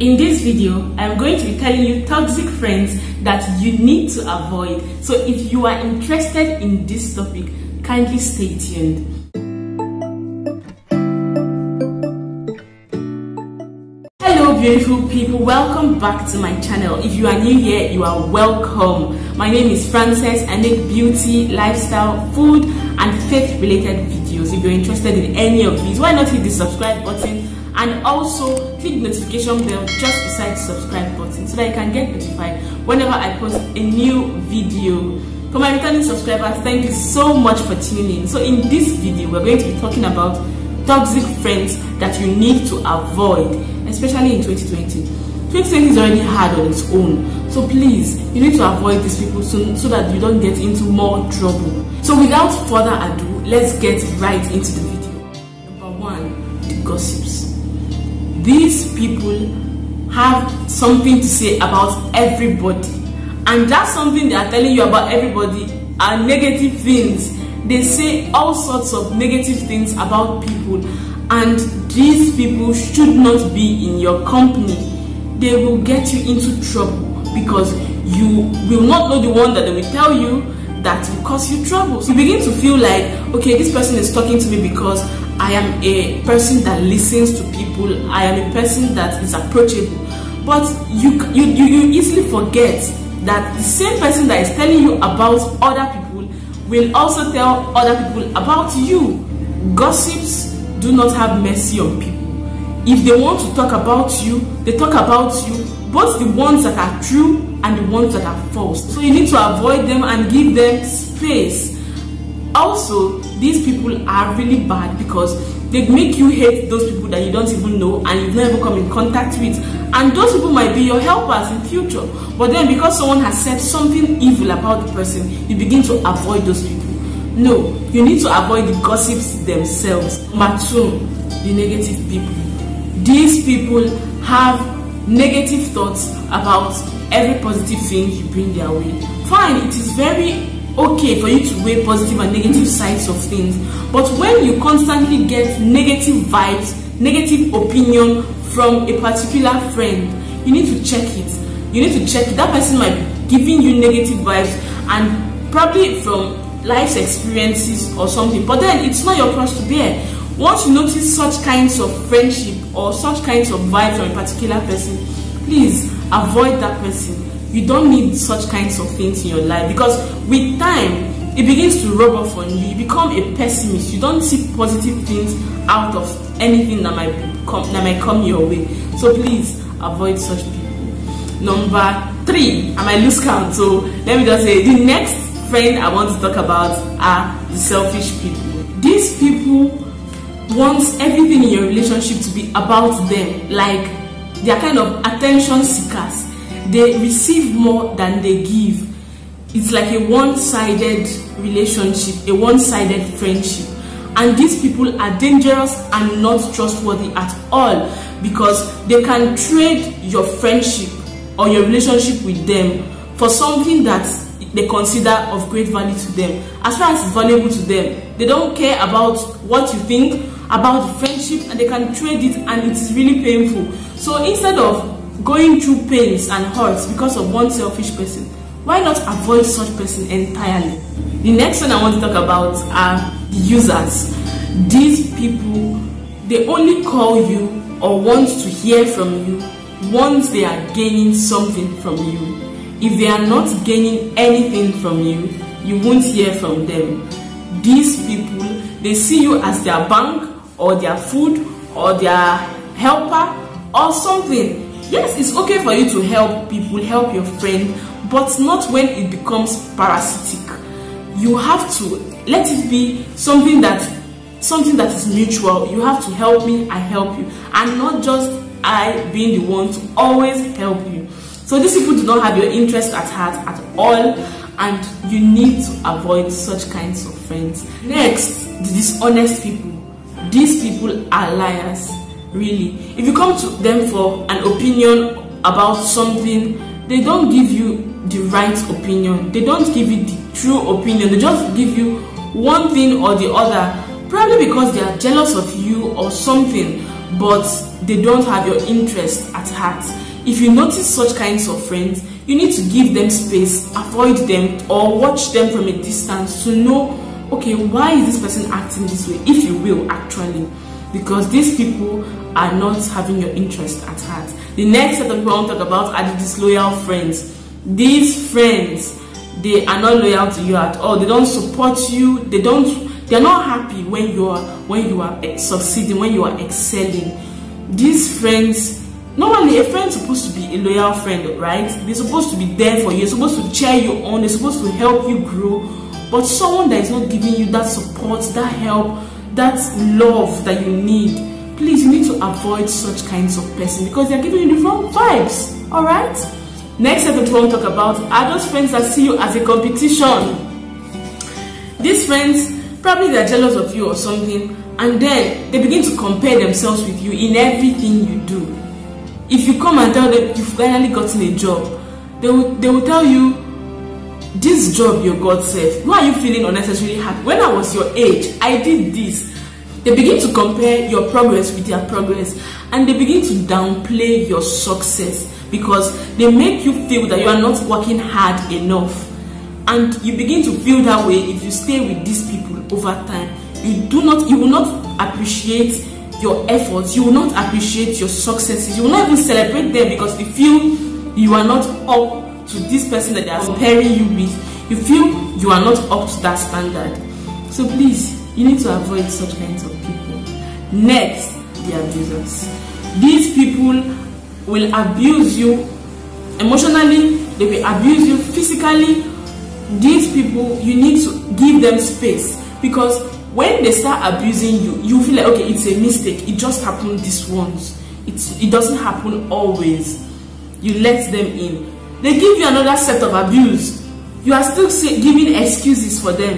In this video, I'm going to be telling you toxic friends that you need to avoid. So if you are interested in this topic, kindly stay tuned. Hello beautiful people, welcome back to my channel. If you are new here, you are welcome. My name is Frances. I make beauty, lifestyle, food and faith related videos. If you're interested in any of these, why not hit the subscribe button and also click the notification bell just beside the subscribe button so that you can get notified whenever I post a new video. For my returning subscribers, thank you so much for tuning in. So in this video, we're going to be talking about toxic friends that you need to avoid, especially in 2020. 2020 is already hard on its own, so please, you need to avoid these people soon so that you don't get into more trouble. So without further ado, let's get right into the video. Number one, the gossips. These people have something to say about everybody, and that's something they are telling you about everybody are negative things. They say all sorts of negative things about people, and these people should not be in your company. They will get you into trouble because you will not know the one that they will tell you that will cause you trouble. So you begin to feel like, okay, this person is talking to me because I am a person that listens to people, I am a person that is approachable. But you easily forget that the same person that is telling you about other people will also tell other people about you. Gossips do not have mercy on people. If they want to talk about you, they talk about you, both the ones that are true and the ones that are false. So you need to avoid them and give them space. Also, these people are really bad because they make you hate those people that you don't even know and you've never come in contact with. And those people might be your helpers in future. But then because someone has said something evil about the person, you begin to avoid those people. No, you need to avoid the gossips themselves. Number two, the negative people. These people have negative thoughts about every positive thing you bring their way. Fine, it is very okay for you to weigh positive and negative sides of things, but when you constantly get negative vibes, negative opinion from a particular friend, you need to check it. You need to check it. That person might be giving you negative vibes and probably from life's experiences or something, but then it's not your cross to bear. Once you notice such kinds of friendship or such kinds of vibes from a particular person, please avoid that person. You don't need such kinds of things in your life because with time it begins to rub off on you. You become a pessimist. You don't see positive things out of anything that might come your way. So please avoid such people. Number three, I might lose count, so let me just say the next friend I want to talk about are the selfish people. These people want everything in your relationship to be about them, like they are kind of attention seekers. They receive more than they give. It's like a one-sided relationship, a one-sided friendship. And these people are dangerous and not trustworthy at all because they can trade your friendship or your relationship with them for something that they consider of great value to them. As far as it's valuable to them, they don't care about what you think about the friendship and they can trade it, and it is really painful. So instead of going through pains and hurts because of one selfish person, why not avoid such person entirely? The next one I want to talk about are the users. These people, they only call you or want to hear from you once they are gaining something from you. If they are not gaining anything from you, you won't hear from them. These people, they see you as their bank or their food or their helper or something. Yes, it's okay for you to help people, help your friend, but not when it becomes parasitic. You have to let it be something that is mutual. You have to help me, I help you, and not just I being the one to always help you. So these people do not have your interest at heart at all, and you need to avoid such kinds of friends. Next, the dishonest people. These people are liars. Really, if you come to them for an opinion about something, they don't give you the right opinion. They don't give you the true opinion. They just give you one thing or the other, probably because they are jealous of you or something. but they don't have your interest at heart. If you notice such kinds of friends, you need to give them space, avoid them, or watch them from a distance to know, okay, why is this person acting this way, if you will, actually, because these people are not having your interest at heart. The next set of people I want to talk about are the disloyal friends. These friends, they are not loyal to you at all. They don't support you. They're not happy when you are succeeding, when you are excelling. These friends, normally a friend is supposed to be a loyal friend, right? They're supposed to be there for you. They're supposed to cheer you on. They're supposed to help you grow. But someone that is not giving you that support, that help, that love that you need, please, you need to avoid such kinds of person because they're giving you the wrong vibes. All right? Next set of people I want to talk about are those friends that see you as a competition. These friends, probably they're jealous of you or something, and then they begin to compare themselves with you in everything you do. If you come and tell them you've finally gotten a job, they will tell you, this job you got safe. Why are you feeling unnecessarily happy? When I was your age, I did this. They begin to compare your progress with their progress, and they begin to downplay your success because they make you feel that you are not working hard enough. And you begin to feel that way if you stay with these people over time. You will not appreciate your efforts. You will not appreciate your successes. You will not even celebrate them because you feel you are not up to this person that they are comparing you with. You feel you are not up to that standard. So please, you need to avoid such kinds of people. Next, the abusers. These people will abuse you emotionally, they will abuse you physically. These people, you need to give them space because when they start abusing you, you feel like, okay, it's a mistake, it just happened this once. It doesn't happen always. You let them in. They give you another set of abuse. You are still giving excuses for them.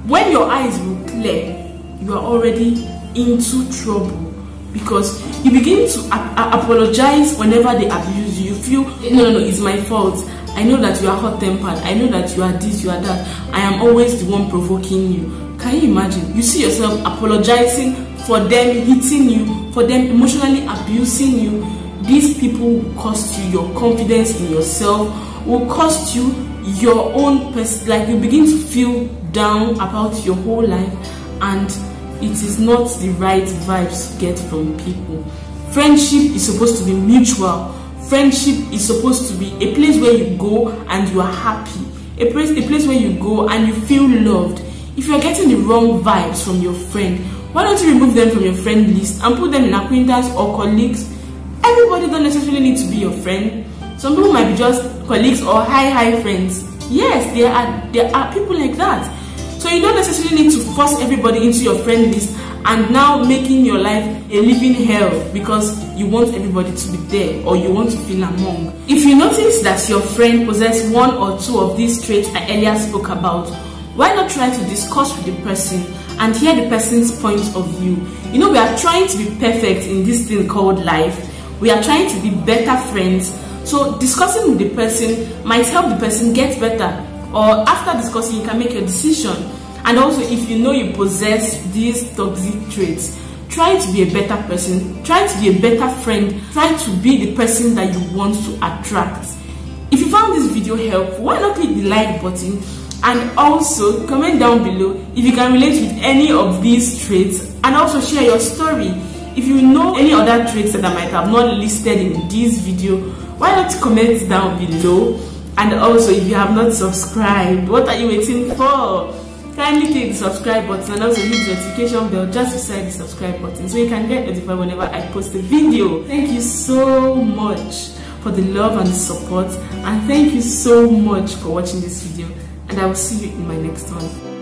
When your eyes will clear, you are already into trouble because you begin to apologize whenever they abuse you. You feel, no, it's my fault. I know that you are hot-tempered. I know that you are this, you are that. I am always the one provoking you. Can you imagine? You see yourself apologizing for them hitting you, for them emotionally abusing you. These people will cost you your confidence in yourself, will cost you your own like you begin to feel down about your whole life, and it is not the right vibes to get from people. Friendship is supposed to be mutual. Friendship is supposed to be a place where you go and you are happy, a place where you go and you feel loved. If you are getting the wrong vibes from your friend, why don't you remove them from your friend list and put them in acquaintance or colleagues? Everybody don't necessarily need to be your friend. Some people might be just colleagues or hi friends. Yes, there are people like that. So you don't necessarily need to force everybody into your friend list and now making your life a living hell because you want everybody to be there or you want to feel among. If you notice that your friend possesses one or two of these traits I earlier spoke about, why not try to discuss with the person and hear the person's point of view? You know, we are trying to be perfect in this thing called life. We are trying to be better friends. So discussing with the person might help the person get better. Or after discussing, you can make your decision. And also, if you know you possess these toxic traits, try to be a better person. Try to be a better friend. Try to be the person that you want to attract. If you found this video helpful, why not click the like button? And also, comment down below if you can relate with any of these traits. And also share your story. If you know any other traits that I might have not listed in this video, why not comment down below? And also, if you have not subscribed, what are you waiting for? Kindly click the subscribe button and also hit the notification bell just beside the subscribe button so you can get notified whenever I post a video. Thank you so much for the love and the support, and thank you so much for watching this video, and I will see you in my next one.